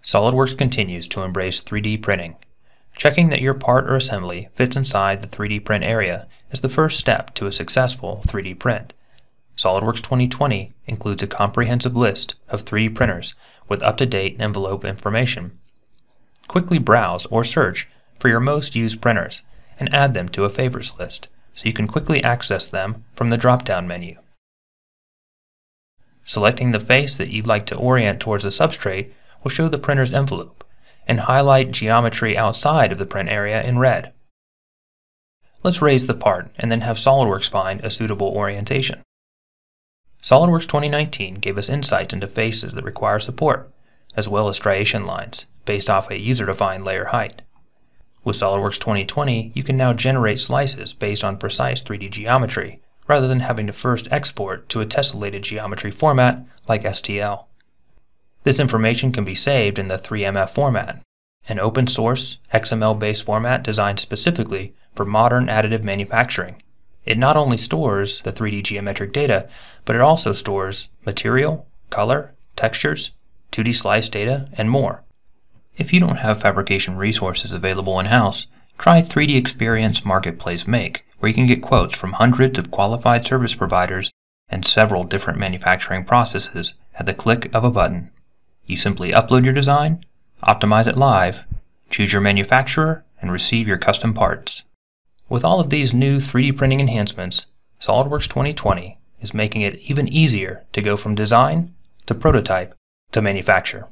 SOLIDWORKS continues to embrace 3D printing. Checking that your part or assembly fits inside the 3D print area is the first step to a successful 3D print. SOLIDWORKS 2020 includes a comprehensive list of 3D printers with up-to-date envelope information. Quickly browse or search for your most used printers and add them to a favorites list so you can quickly access them from the drop-down menu. Selecting the face that you'd like to orient towards the substrate will show the printer's envelope and highlight geometry outside of the print area in red. Let's raise the part and then have SOLIDWORKS find a suitable orientation. SOLIDWORKS 2019 gave us insights into faces that require support, as well as striation lines, based off a user-defined layer height. With SOLIDWORKS 2020, you can now generate slices based on precise 3D geometry, rather than having to first export to a tessellated geometry format like STL. This information can be saved in the 3MF format, an open-source, XML-based format designed specifically for modern additive manufacturing. It not only stores the 3D geometric data, but it also stores material, color, textures, 2D slice data, and more. If you don't have fabrication resources available in-house, try 3D Experience Marketplace Make, where you can get quotes from hundreds of qualified service providers and several different manufacturing processes at the click of a button. You simply upload your design, optimize it live, choose your manufacturer, and receive your custom parts. With all of these new 3D printing enhancements, SOLIDWORKS 2020 is making it even easier to go from design to prototype to manufacture.